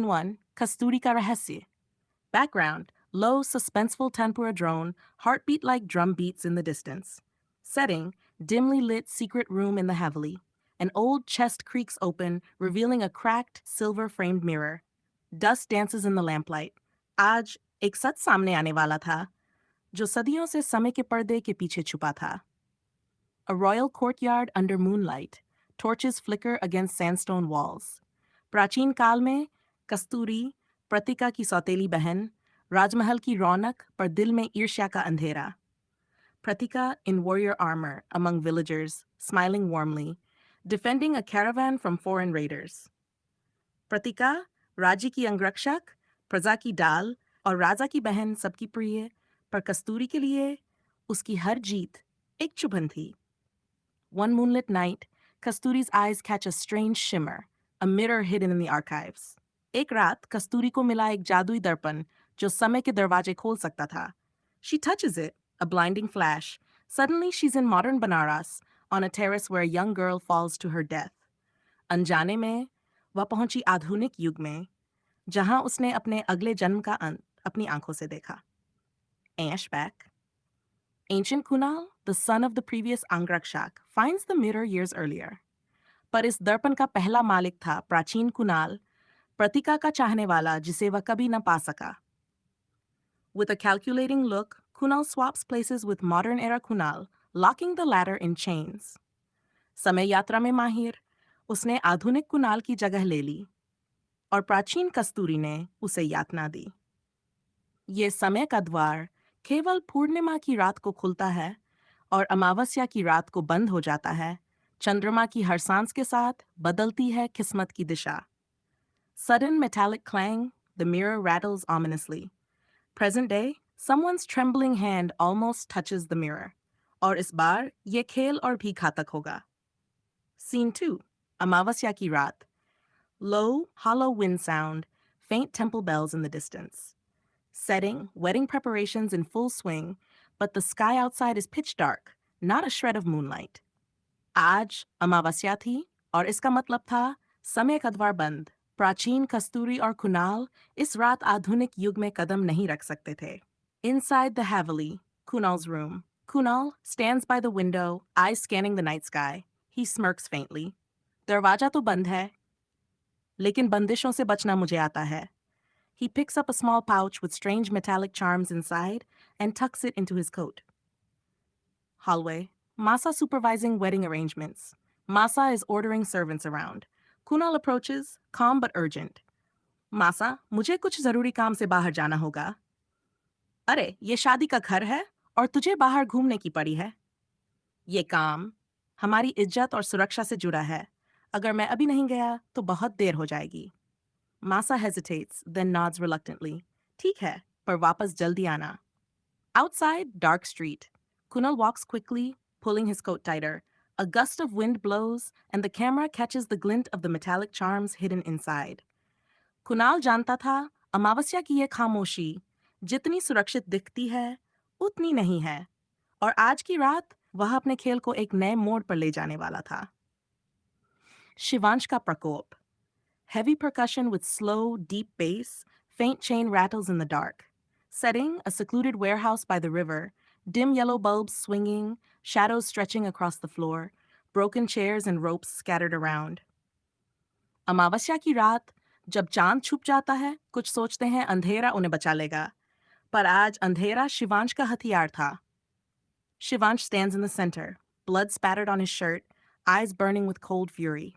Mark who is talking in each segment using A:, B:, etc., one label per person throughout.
A: 1. Kasturi ka rahasya. Background, low, suspenseful tempura drone, heartbeat like drum beats in the distance. Setting, dimly lit secret room in the Haveli. An old chest creaks open, revealing a cracked, silver framed mirror. Dust dances in the lamplight. आज एक सच सामने आने वाला था, जो सदियों से समय के पर्दे के पीछे छुपा था. A royal courtyard under moonlight. Torches flicker against sandstone walls. प्राचीन काल में कस्तूरी, प्रतिका की सौतेली बहन, राजमहल की रौनक पर दिल में ईर्ष्या का अंधेरा. Pratika in warrior armor among villagers, smiling warmly, defending a caravan from foreign raiders. Pratika, राज्य की अंगरक्षक, प्रजा की डाल और राजा की बहन सबकी प्रिय, पर कस्तूरी के लिए उसकी हर जीत एक चुभन थी. One moonlit night, Kasturi's eyes catch a strange shimmer, a mirror hidden in the archives. एक रात कस्तूरी को मिला एक जादुई दर्पण जो समय के दरवाजे खोल सकता था. She touches it, a blinding flash. Suddenly she's in modern Banaras, on a terrace where a young girl falls to her death. अनजाने में वह पहुंची आधुनिक युग में, जहां उसने अपने अगले जन्म का अंत अपनी आंखों से देखा. Ashback. Ancient Kunal, the son of the previous Angrakshak, finds the mirror years earlier. पर इस दर्पण का पहला मालिक था प्राचीन कुणाल, प्रतिका का चाहने वाला जिसे वह कभी न पा सका. With a calculating look, Kunal swaps places with modern era Kunal, locking the latter in chains. समय यात्रा में माहिर, उसने आधुनिक कुणाल की जगह ले ली और प्राचीन कस्तूरी ने उसे यातना दी. ये समय का द्वार केवल पूर्णिमा की रात को खुलता है और अमावस्या की रात को बंद हो जाता है. चंद्रमा की हर सांस के साथ बदलती है किस्मत की दिशा. Sudden metallic clang, the mirror rattles ominously. Present day, someone's trembling hand almost touches the mirror. और इस बार ये खेल और भी घातक होगा. Scene 2. अमावस्या की रात. Low, hollow wind sound, faint temple bells in the distance. Setting, wedding preparations in full swing, but the sky outside is pitch dark, not a shred of moonlight. आज अमावस्या थी और इसका मतलब था समय का द्वार बंद. प्राचीन कस्तूरी और कुणाल इस रात आधुनिक युग में कदम नहीं रख सकते थे. Inside the Haveli, Kunal's room. Kunal stands by the window, eyes scanning the night sky. He smirks faintly. दरवाजा तो बंद है, लेकिन बंदिशों से बचना मुझे आता है. He picks up a small pouch with strange metallic charms inside and tucks it into his coat. Hallway. Masa supervising wedding arrangements. Masa is ordering servants around. Kunal approaches, calm but urgent. Masa, मुझे कुछ जरूरी काम से बाहर जाना होगा. अरे, ये शादी का घर है और तुझे बाहर घूमने की पड़ी है. ये काम हमारी इज्जत और सुरक्षा से जुड़ा है. अगर मैं अभी नहीं गया तो बहुत देर हो जाएगी. Masa hesitates, then nods reluctantly. ठीक है, पर वापस जल्दी आना. Outside, dark street. Kunal walks quickly, pulling his coat tighter. A gust of wind blows, and the camera catches the glint of the metallic charms hidden inside. Kunal जानता था, अमावस्या की ये खामोशी, जितनी सुरक्षित दिखती है, उतनी नहीं है. और आज की रात, वह अपने खेल को एक नए मोड़ पर ले जाने वाला था. शिवांश का प्रकोप. Heavy percussion with slow, deep bass, faint chain rattles in the dark. Setting, a secluded warehouse by the river, dim yellow bulbs swinging, shadows stretching across the floor, broken chairs and ropes scattered around. अमावस्या की रात, जब चांद छुप जाता है, कुछ सोचते हैं अंधेरा उन्हें बचा लेगा. पर आज अंधेरा शिवांश का हथियार था. Shivansh stands in the center, blood spattered on his shirt, eyes burning with cold fury.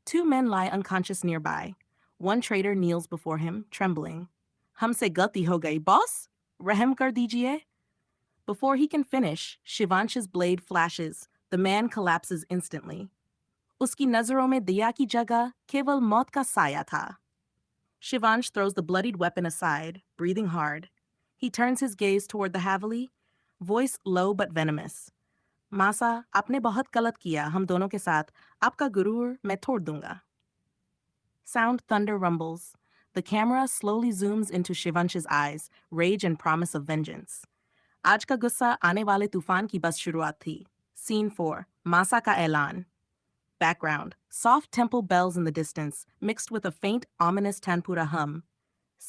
A: Two men lie unconscious nearby. One traitor kneels before him, trembling. Humse gati ho gayi, boss? Rahem kar dijiye? Before he can finish, Shivansh's blade flashes. The man collapses instantly. Uski nazaron mein diya ki jagah keval maut ka saya tha. Shivansh throws the bloodied weapon aside, breathing hard. He turns his gaze toward the Haveli, voice low but venomous. मासा, आपने बहुत गलत किया हम दोनों के साथ. आपका गुरूर मैं तोड़ दूंगा. Sound thunder rumbles. The camera slowly zooms into Shivansh's eyes, rage and promise of vengeance. आज का गुस्सा आने वाले तूफान की बस शुरुआत थी. Scene 4. मासा का ऐलान. Background, soft temple bells in the distance, mixed with a faint, ominous Tanpura hum.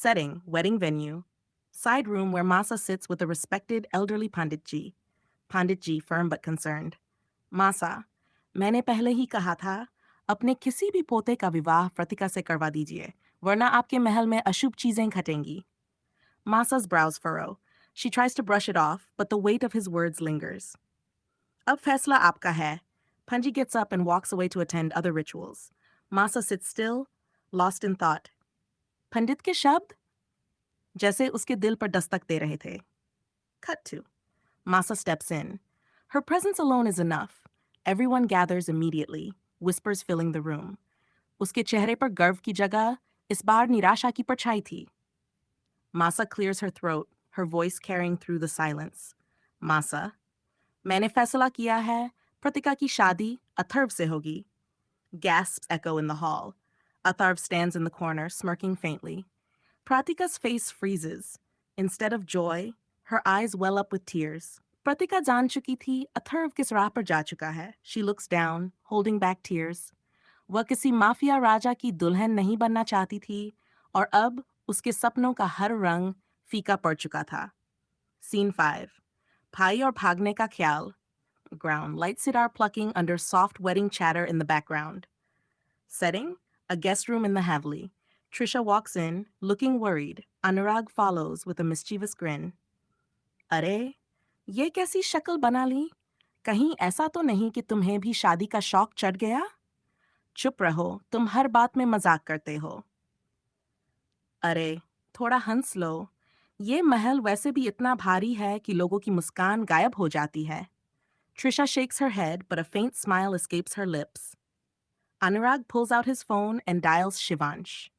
A: Setting, wedding venue. Side room where Masa sits with a respected elderly Panditji. Panditji, firm but concerned. Masa, मैंने पहले ही कहा था, अपने किसी भी पोते का विवाह प्रतिका से करवा दीजिए, वरना आपके महल में अशुभ चीजें घटेंगी. Masa's brows furrow. She tries to brush it off, but the weight of his words lingers. Ab faisla aapka hai. Panji gets up and walks away to attend other rituals. Masa sits still, lost in thought. Pandit ke shabd? जैसे उसके दिल पर दस्तक दे रहे थे. Cut to. Masa steps in. Her presence alone is enough. Everyone gathers immediately, whispers filling the room. उसके चेहरे पर गर्व की जगह इस बार निराशा की परछाई थी. Masa clears her throat, her voice carrying through the silence. Masa, मैंने फैसला किया है, Pratika की शादी अथर्व से होगी. Gasps echo in the hall. Atharv stands in the corner, smirking faintly. Pratika's face freezes. Instead of joy, her eyes well up with tears. Pratika जान चुकी थी, अथर्व किस राह पर जा चुका है. She looks down, holding back tears. वह किसी माफिया राजा की दुल्हन नहीं बनना चाहती थी, और अब उसके सपनों का हर रंग फीका पड़ चुका था. Scene 5. भाई और भागने का ख्याल. Ground, light sitar plucking under soft wedding chatter in the background. Setting, a guest room in the Havli. Trisha walks in, looking worried. Anurag follows with a mischievous grin. अरे, ये कैसी शक्ल बना ली? कहीं ऐसा तो नहीं कि तुम्हें भी शादी का शौक चढ़ गया? चुप रहो, तुम हर बात में मजाक करते हो. अरे, थोड़ा हंस लो. ये महल वैसे भी इतना भारी है कि लोगों की मुस्कान गायब हो जाती है. Trisha shakes her head, but a faint smile escapes her lips. Anurag pulls out his phone and dials Shivansh.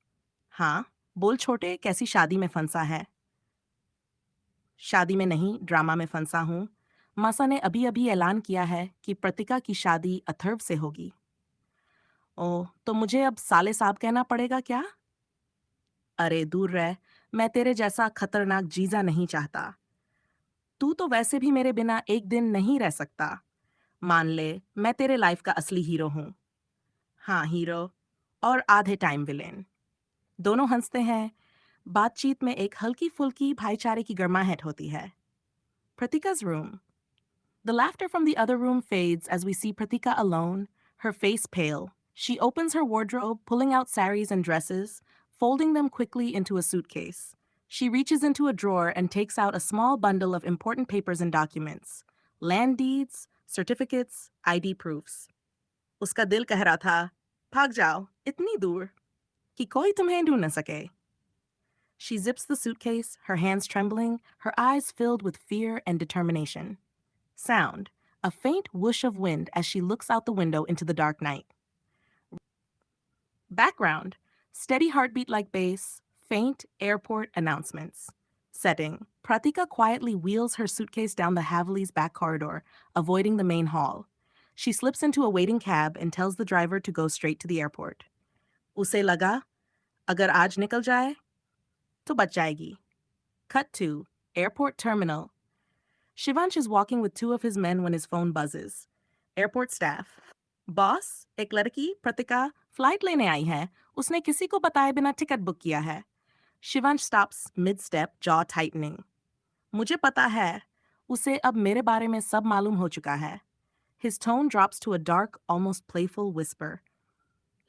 A: हाँ, बोल छोटे, कैसी शादी में फंसा है? शादी में नहीं, ड्रामा में फंसा हूँ. मासा ने अभी-अभी ऐलान किया है कि प्रतिका की शादी अथर्व से होगी. ओह, तो मुझे अब साले साहब कहना पड़ेगा क्या? अरे दूर रह, मैं तेरे जैसा खतरनाक जीजा नहीं चाहता. तू तो वैसे भी मेरे बिना एक दिन नहीं रह सकता. मान ले, मैं तेरे लाइफ का असली हीरो हूँ. हाँ, हीरो और आधे टाइम विलेन. दोनों हंसते हैं. बातचीत में एक हल्की-फुल्की भाईचारे की गर्माहट होती है. Pratika's room. The laughter from the other room fades as we see Pratika alone, her face pale. She opens her wardrobe, pulling out saris and dresses, folding them quickly into a suitcase. She reaches into a drawer and takes out a small bundle of important papers and documents. Land deeds, certificates, ID proofs. उसका दिल कह रहा था, भाग जाओ, इतनी दूर, कि कोई तुम्हें ढूंढ न सके. She zips the suitcase, her hands trembling, her eyes filled with fear and determination. Sound, a faint whoosh of wind as she looks out the window into the dark night. Background, steady heartbeat like bass, faint airport announcements. Setting, Pratika quietly wheels her suitcase down the Havli's back corridor, avoiding the main hall. She slips into a waiting cab and tells the driver to go straight to the airport. उसे लगा, अगर आज निकल जाए, तो बच जाएगी. Cut to, airport terminal. Shivansh is walking with two of his men when his phone buzzes. Airport staff. Boss, एक लड़की, Pratika, flight लेने आई है. उसने किसी को बताए बिना टिकट बुक किया है. Shivansh stops mid-step, jaw tightening. मुझे पता है. उसे अब मेरे बारे में सब मालूम हो चुका है. His tone drops to a dark, almost playful whisper.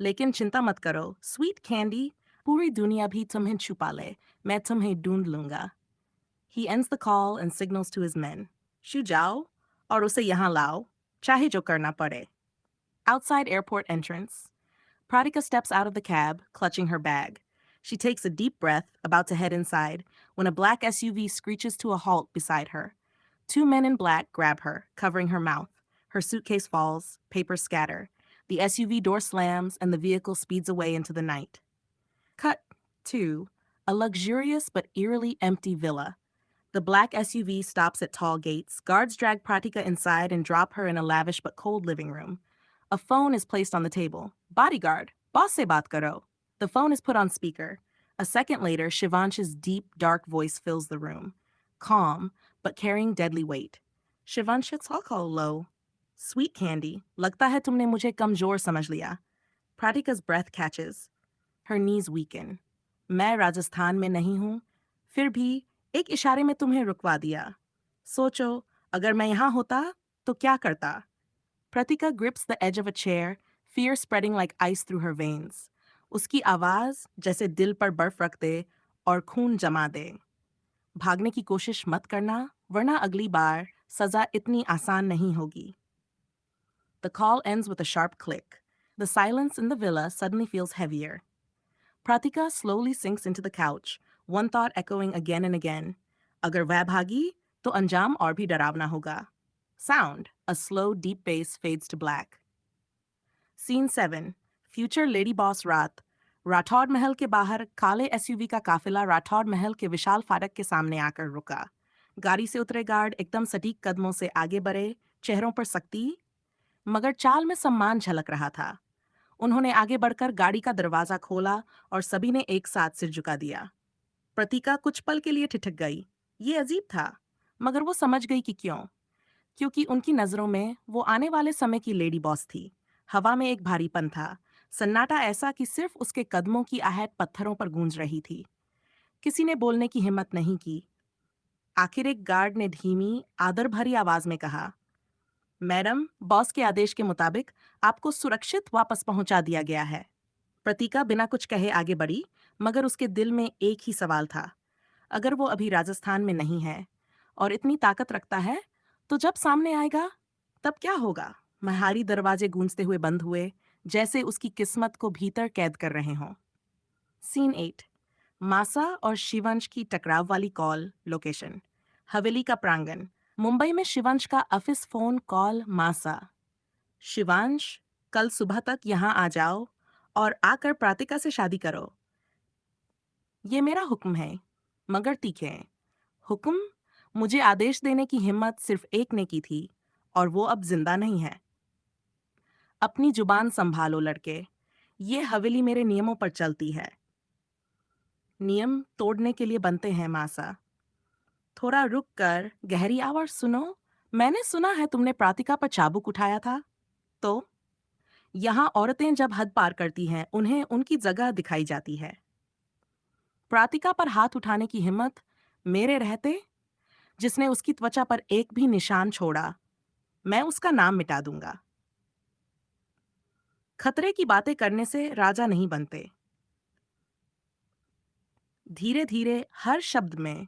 A: लेकिन चिंता मत करो. Sweet candy, पूरी दुनिया भी तुम्हें छुपा ले. मैं तुम्हें ढूंढ लूंगा. He ends the call and signals to his men. शू जाओ और उसे यहाँ लाओ, चाहे जो करना पड़े. Outside airport entrance. Pratika steps out of the cab, clutching her bag. She takes a deep breath, about to head inside, when a black SUV screeches to a halt beside her. Two men in black grab her, covering her mouth. Her suitcase falls, papers scatter. The SUV door slams, and the vehicle speeds away into the night. Cut to a luxurious but eerily empty villa. The black SUV stops at tall gates. Guards drag Pratika inside and drop her in a lavish but cold living room. A phone is placed on the table. Bodyguard, boss se baat karo. The phone is put on speaker. A second later, Shivansh's deep, dark voice fills the room. Calm, but carrying deadly weight. Shivansh, talk low. Sweet candy, लगता है तुमने मुझे कमजोर समझ लिया. Pratika's breath catches. Her knees weaken. मैं राजस्थान में नहीं हूँ, फिर भी एक इशारे में तुम्हें रुकवा दिया. सोचो, अगर मैं यहाँ होता, तो क्या करता? Pratika grips the edge of a chair, fear spreading like ice through her veins. उसकी आवाज जैसे दिल पर बर्फ रख दे और खून जमा दे. भागने की कोशिश मत करना, वरना अगली बार सजा इतनी आसान नहीं होगी. The call ends with a sharp click. The silence in the villa suddenly feels heavier. Pratika slowly sinks into the couch, one thought echoing again and again. अगर वह भागी, तो अंजाम और भी डरावना होगा. Sound, a slow, deep bass fades to black. Scene 7. Future Lady Boss रात. राठौड़ महल के बाहर काले एसयूवी का काफिला राठौड़ महल के विशाल फाटक के सामने आकर रुका. गाड़ी से उतरे गार्ड एकदम सटीक कदमों से आगे बढ़े, चेहरों पर सख्ती, मगर चाल में सम्मान झलक रहा था. उन्होंने आगे बढ़कर गाड़ी का दरवाजा खोला और सभी ने एक साथ सिर झुका दिया. प्रतीका कुछ पल के लिए ठिठक गई. ये अजीब था, मगर वो समझ गई कि क्यों. क्योंकि उनकी नजरों में वो आने वाले समय की लेडी बॉस थी. हवा में एक भारीपन था, सन्नाटा ऐसा कि सिर्फ उसके कदमों की आहट पत्थरों पर गूंज रही थी. किसी ने बोलने की हिम्मत नहीं की. आखिर एक गार्ड ने धीमी, आदर भरी आवाज में कहा, मैडम, बॉस के आदेश के मुताबिक आपको सुरक्षित वापस पहुंचा दिया गया है. प्रतीका बिना कुछ कहे आगे बढ़ी, मगर उसके दिल में एक ही सवाल था. अगर वो अभी राजस्थान में नहीं है और इतनी ताकत रखता है, तो जब सामने आएगा, तब क्या होगा? महारी दरवाजे गूंजते हुए बंद हुए, जैसे उसकी किस्मत को भीतर कैद कर रहे हों. सीन 8. मासा और शिवंश की टकराव वाली कॉल. लोकेशन हवेली का प्रांगण. मुंबई में शिवंश का ऑफिस फोन कॉल. मासा, शिवांश, कल सुबह तक यहाँ आ जाओ और आकर प्रातिका से शादी करो. ये मेरा हुक्म है, मगर तीखे. हुक्म? मुझे आदेश देने की हिम्मत सिर्फ एक ने की थी, और वो अब जिंदा नहीं है. अपनी जुबान संभालो लड़के. ये हवेली मेरे नियमों पर चलती है. नियम तोड़ने के लिए बनते हैं मासा. थोड़ा रुक कर गहरी आवाज सुनो. मैंने सुना है तुमने प्रातिका पर चाबुक उठाया था. तो यहाँ औरतें जब हद पार करती हैं, उन्हें उनकी जगह दिखाई जाती है. प्रातिका पर हाथ उठाने की हिम्मत मेरे रहते? जिसने उसकी त्वचा पर एक भी निशान छोड़ा, मैं उसका नाम मिटा दूंगा. खतरे की बातें करने से राजा नहीं बनते. धीरे धीरे हर शब्द में.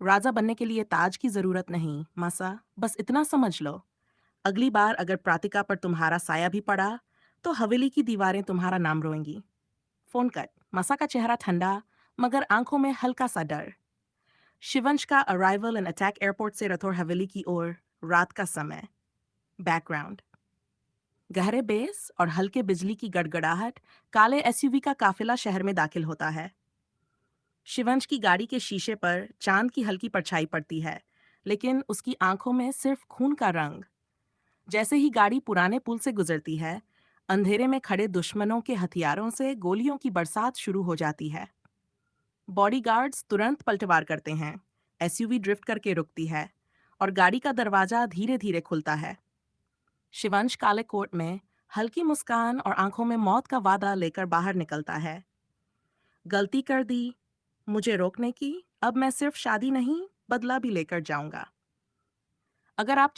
A: राजा बनने के लिए ताज की जरूरत नहीं मासा, बस इतना समझ लो. अगली बार अगर प्रातिका पर तुम्हारा साया भी पड़ा, तो हवेली की दीवारें तुम्हारा नाम रोएंगी. Phone cut. मासा का चेहरा ठंडा, मगर आंखों में हल्का सा डर. शिवंश का अराइवल एंड अटैक एयरपोर्ट से रथौड़ हवेली की ओर. रात का समय. बैकग्राउंड गहरे बेस और हल्के बिजली की गड़गड़ाहट. काले एसयूवी का काफिला शहर में दाखिल होता है. शिवंश की गाड़ी के शीशे पर चांद की हल्की परछाई पड़ती है, लेकिन उसकी आंखों में सिर्फ खून का रंग. जैसे ही गाड़ी पुराने पुल से गुजरती है, अंधेरे में खड़े दुश्मनों के हथियारों से गोलियों की बरसात शुरू हो जाती है. बॉडीगार्ड्स तुरंत पलटवार करते हैं. एसयूवी ड्रिफ्ट करके रुकती है और गाड़ी का दरवाजा धीरे धीरे खुलता है. शिवंश काले कोट में हल्की मुस्कान और आंखों में मौत का वादा लेकर बाहर निकलता है. गलती कर दी मुझे रोकने की. अब मैं सिर्फ शादी नहीं, बदला भी लेकर जाऊंगा. अगर आप